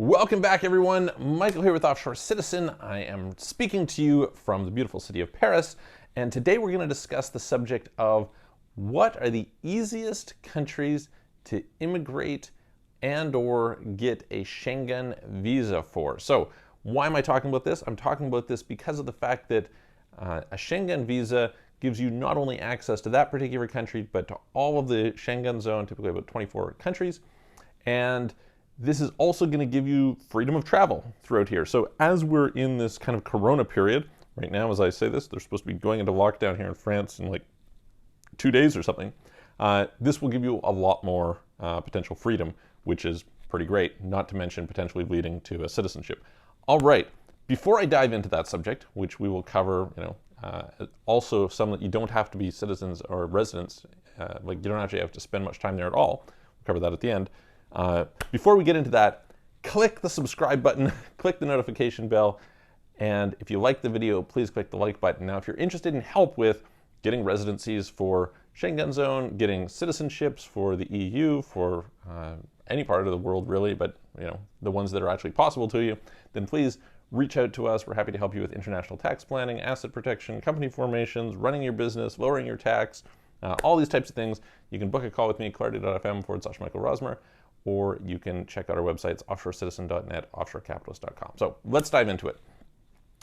Welcome back, everyone. Michael here with Offshore Citizen. I am speaking to you from the beautiful city of Paris, and today we're going to discuss the subject of what are the easiest countries to immigrate and or get a Schengen visa for. So why am I talking about this? I'm talking about this because of the fact that a Schengen visa gives you not only access to that particular country, but to all of the Schengen Zone, typically about 24 countries, and this is also going to give you freedom of travel throughout here. So as we're in this kind of Corona period, right now as I say this, they're supposed to be going into lockdown here in France in like 2 days or something. This will give you a lot more potential freedom, which is pretty great, not to mention potentially leading to a citizenship. All right, before I dive into that subject, which we will cover, also some that you don't have to be citizens or residents, like you don't actually have to spend much time there at all. We'll cover that at the end. Before we get into that, click the subscribe button, click the notification bell, and if you like the video, please click the like button. Now, if you're interested in help with getting residencies for Schengen Zone, getting citizenships for the EU, for any part of the world really, but the ones that are actually possible to you, then please reach out to us. We're happy to help you with international tax planning, asset protection, company formations, running your business, lowering your tax, all these types of things. You can book a call with me, clarity.fm/Michael Rosmer, or you can check out our websites, offshorecitizen.net, offshorecapitalist.com. So let's dive into it.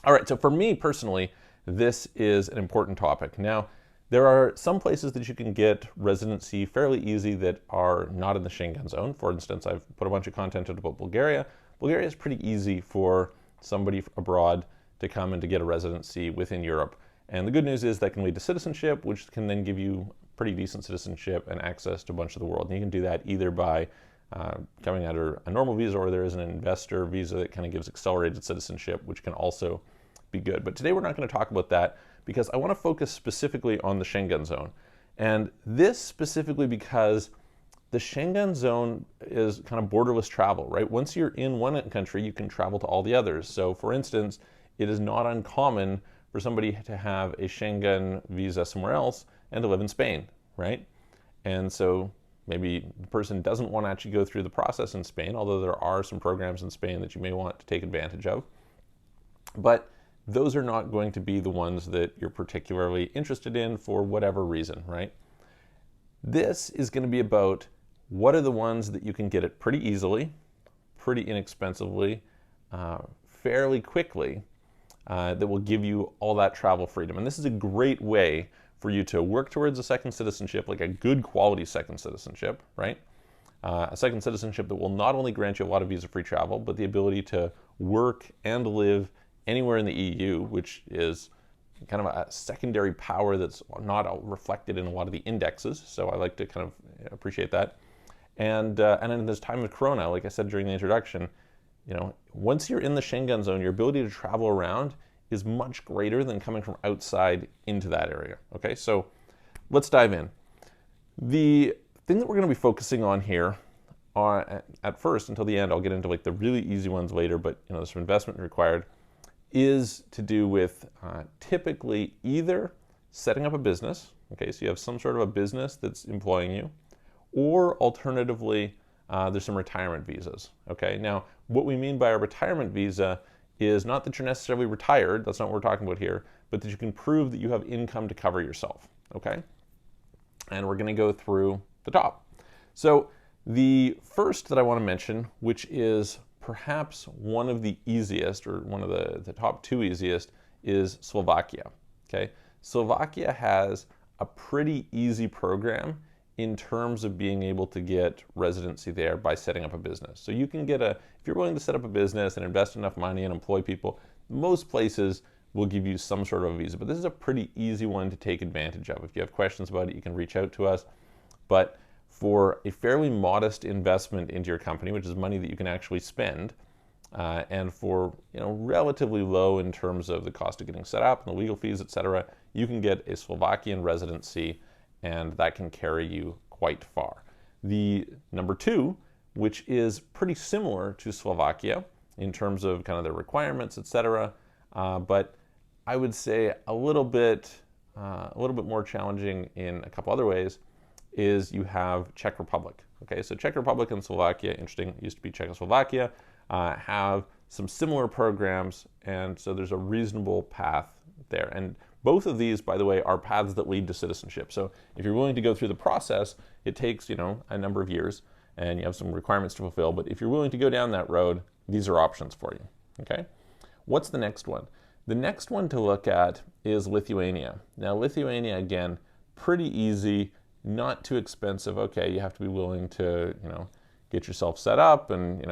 All right, so for me personally, this is an important topic. Now, there are some places that you can get residency fairly easy that are not in the Schengen Zone. For instance, I've put a bunch of content out about Bulgaria. Bulgaria is pretty easy for somebody abroad to come and to get a residency within Europe. And the good news is that can lead to citizenship, which can then give you pretty decent citizenship and access to a bunch of the world. And you can do that either by coming under a normal visa, or there is an investor visa that kind of gives accelerated citizenship, which can also be good. But today we're not going to talk about that because I want to focus specifically on the Schengen Zone. And this specifically because the Schengen Zone is kind of borderless travel, right? Once you're in one country, you can travel to all the others. So for instance, it is not uncommon for somebody to have a Schengen visa somewhere else and to live in Spain, right? And so maybe the person doesn't want to actually go through the process in Spain, although there are some programs in Spain that you may want to take advantage of. But those are not going to be the ones that you're particularly interested in for whatever reason, right? This is going to be about what are the ones that you can get it pretty easily, pretty inexpensively, fairly quickly, that will give you all that travel freedom. And this is a great way for you to work towards a second citizenship, like a good quality second citizenship, right? A second citizenship that will not only grant you a lot of visa-free travel, but the ability to work and live anywhere in the EU, which is kind of a secondary power that's not reflected in a lot of the indexes. So I like to kind of appreciate that. And in this time of Corona, like I said during the introduction, once you're in the Schengen Zone, your ability to travel around is much greater than coming from outside into that area. Okay, so let's dive in. The thing that we're going to be focusing on here at first until the end, I'll get into like the really easy ones later, but there's some investment required, is to do with typically either setting up a business, okay, so you have some sort of a business that's employing you, or alternatively, there's some retirement visas, okay? Now, what we mean by a retirement visa is not that you're necessarily retired, that's not what we're talking about here, but that you can prove that you have income to cover yourself, okay? And we're gonna go through the top. So the first that I wanna mention, which is perhaps one of the easiest, or one of the top two easiest, is Slovakia, okay? Slovakia has a pretty easy program in terms of being able to get residency there by setting up a business. So you can get if you're willing to set up a business and invest enough money and employ people, most places will give you some sort of a visa, but this is a pretty easy one to take advantage of. If you have questions about it, you can reach out to us. But for a fairly modest investment into your company, which is money that you can actually spend, and for relatively low in terms of the cost of getting set up and the legal fees, etc., you can get a Slovakian residency, and that can carry you quite far. The number two, which is pretty similar to Slovakia in terms of kind of their requirements, etc., but I would say a little bit more challenging in a couple other ways, is you have Czech Republic. Okay, so Czech Republic and Slovakia, interesting, it used to be Czechoslovakia. have some similar programs, and so there's a reasonable path there. And both of these, by the way, are paths that lead to citizenship. So if you're willing to go through the process, it takes, a number of years, and you have some requirements to fulfill. But if you're willing to go down that road, these are options for you, okay? What's the next one? The next one to look at is Lithuania. Now, Lithuania, again, pretty easy, not too expensive. Okay, you have to be willing to, get yourself set up and,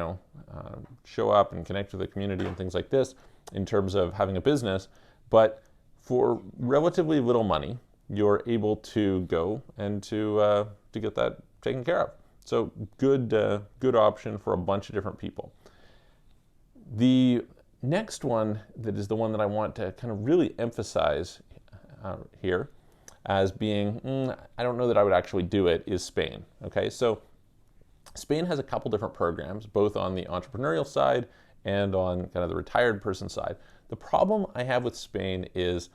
show up and connect with the community and things like this in terms of having a business. But for relatively little money, you're able to go and to get that taken care of. So good option for a bunch of different people. The next one that is the one that I want to kind of really emphasize here as being, I don't know that I would actually do it, is Spain. Okay, so Spain has a couple different programs, both on the entrepreneurial side and on kind of the retired person side. The problem I have with Spain is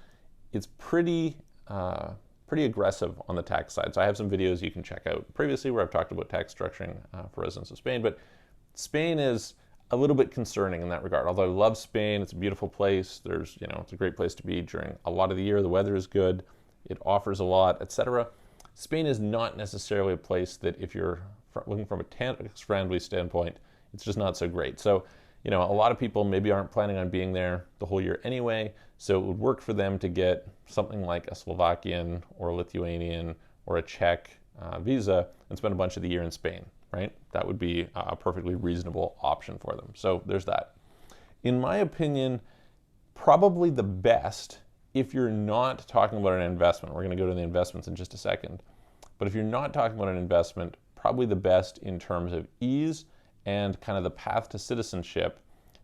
it's pretty aggressive on the tax side. So I have some videos you can check out previously where I've talked about tax structuring for residents of Spain, but Spain is a little bit concerning in that regard. Although I love Spain, it's a beautiful place. There's, it's a great place to be during a lot of the year. The weather is good. It offers a lot, etc. Spain is not necessarily a place that if you're looking from a tax-friendly standpoint, it's just not so great. So, a lot of people maybe aren't planning on being there the whole year anyway, so it would work for them to get something like a Slovakian or a Lithuanian or a Czech visa and spend a bunch of the year in Spain, right? That would be a perfectly reasonable option for them. So there's that. In my opinion, probably the best, if you're not talking about an investment, we're going to go to the investments in just a second, but if you're not talking about an investment, probably the best in terms of ease and kind of the path to citizenship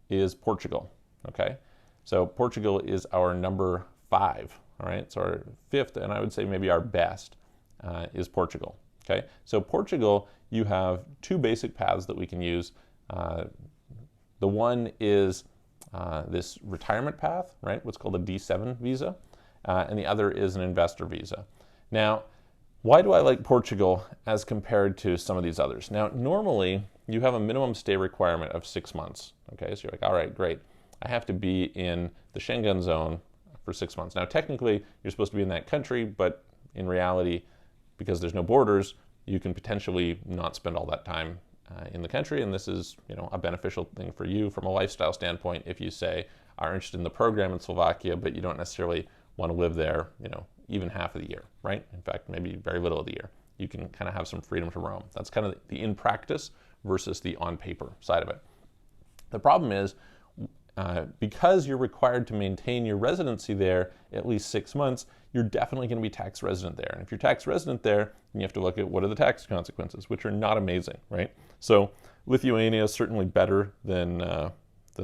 is Portugal, okay? So Portugal is our number 5, all right? So our 5th, and I would say maybe our best, is Portugal, okay? So Portugal, you have 2 basic paths that we can use. The one is this retirement path, right? What's called a D7 visa, and the other is an investor visa. Now, why do I like Portugal as compared to some of these others? Now, normally you have a minimum stay requirement of 6 months. Okay, so you're like, all right, great. I have to be in the Schengen Zone for 6 months. Now, technically, you're supposed to be in that country, but in reality, because there's no borders, you can potentially not spend all that time in the country, and this is, a beneficial thing for you from a lifestyle standpoint if you say are interested in the program in Slovakia, but you don't necessarily want to live there, even half of the year, right? In fact, maybe very little of the year. You can kind of have some freedom to roam. That's kind of the in practice versus the on paper side of it. The problem is, because you're required to maintain your residency there at least 6 months, you're definitely going to be tax resident there. And if you're tax resident there, then you have to look at what are the tax consequences, which are not amazing, right? So Lithuania is certainly better than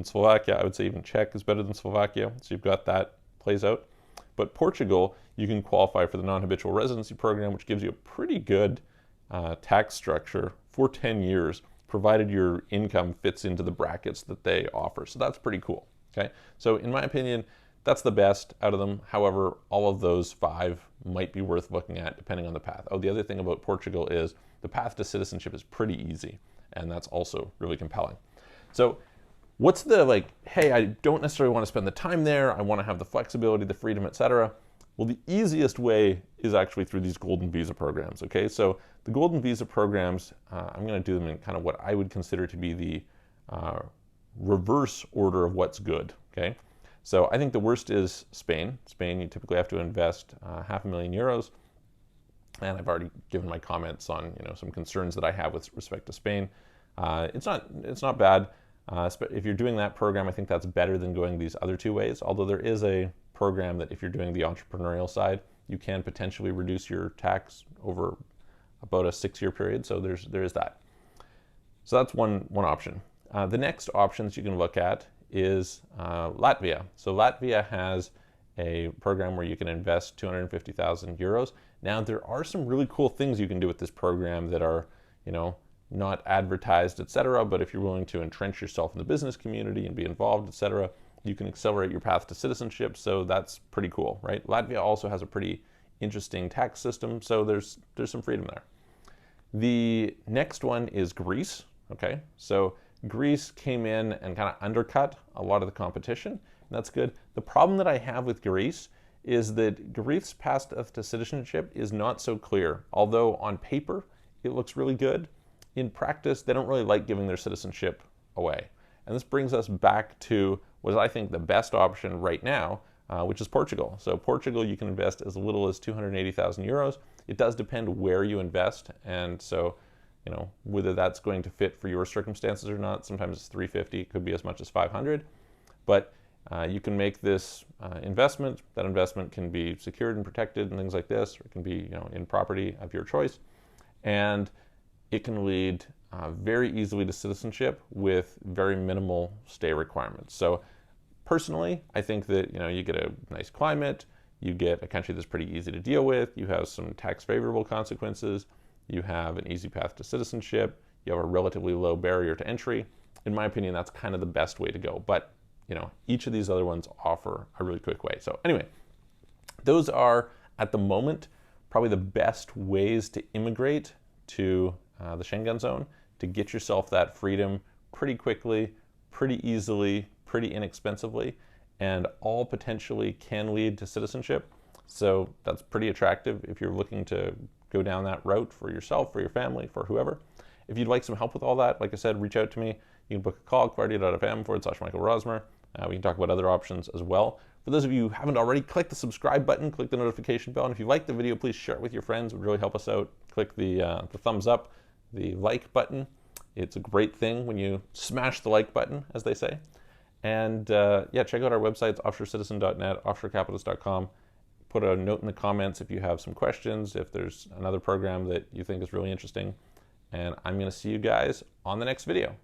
Slovakia. I would say even Czech is better than Slovakia. So you've got that plays out. But Portugal, you can qualify for the non-habitual residency program, which gives you a pretty good tax structure for 10 years, provided your income fits into the brackets that they offer. So that's pretty cool, okay? So in my opinion, that's the best out of them. However, all of those 5 might be worth looking at depending on the path. Oh, the other thing about Portugal is the path to citizenship is pretty easy, and that's also really compelling. So what's the hey, I don't necessarily want to spend the time there, I want to have the flexibility, the freedom, etc. Well, the easiest way is actually through these golden visa programs, okay? So the golden visa programs, I'm going to do them in kind of what I would consider to be the reverse order of what's good, okay? So I think the worst is Spain. Spain, you typically have to invest €500,000, and I've already given my comments on some concerns that I have with respect to Spain. It's not bad. If you're doing that program, I think that's better than going these other 2 ways, although there is a program that if you're doing the entrepreneurial side, you can potentially reduce your tax over about a 6-year period, so there is that. So that's one option. The next options you can look at is Latvia. So Latvia has a program where you can invest €250,000. Now, there are some really cool things you can do with this program that are, not advertised, etc. But if you're willing to entrench yourself in the business community and be involved, etc., you can accelerate your path to citizenship. So that's pretty cool, right? Latvia also has a pretty interesting tax system, so there's some freedom there. The next one is Greece. Okay, so Greece came in and kind of undercut a lot of the competition, and that's good. The problem that I have with Greece is that Greece's path to citizenship is not so clear. Although on paper it looks really good, in practice they don't really like giving their citizenship away. And this brings us back to what I think the best option right now, which is Portugal. So Portugal, you can invest as little as 280,000 euros. It does depend where you invest, and so whether that's going to fit for your circumstances or not. Sometimes it's 350, it could be as much as 500. But you can make this investment. That investment can be secured and protected and things like this, or it can be in property of your choice. And it can lead very easily to citizenship with very minimal stay requirements. So personally, I think that you get a nice climate, you get a country that's pretty easy to deal with, you have some tax favorable consequences, you have an easy path to citizenship, you have a relatively low barrier to entry. In my opinion, that's kind of the best way to go. But each of these other ones offer a really quick way. So anyway, those are at the moment probably the best ways to immigrate to the Schengen Zone, to get yourself that freedom pretty quickly, pretty easily, pretty inexpensively, and all potentially can lead to citizenship. So that's pretty attractive if you're looking to go down that route for yourself, for your family, for whoever. If you'd like some help with all that, like I said, reach out to me. You can book a call, quartia.fm/Michael Rosmer. We can talk about other options as well. For those of you who haven't already, click the subscribe button, click the notification bell, and if you like the video, please share it with your friends. It would really help us out. Click the thumbs up, the like button. It's a great thing when you smash the like button, as they say. And yeah, check out our websites, offshorecitizen.net, offshorecapitalist.com. Put a note in the comments if you have some questions, if there's another program that you think is really interesting. And I'm going to see you guys on the next video.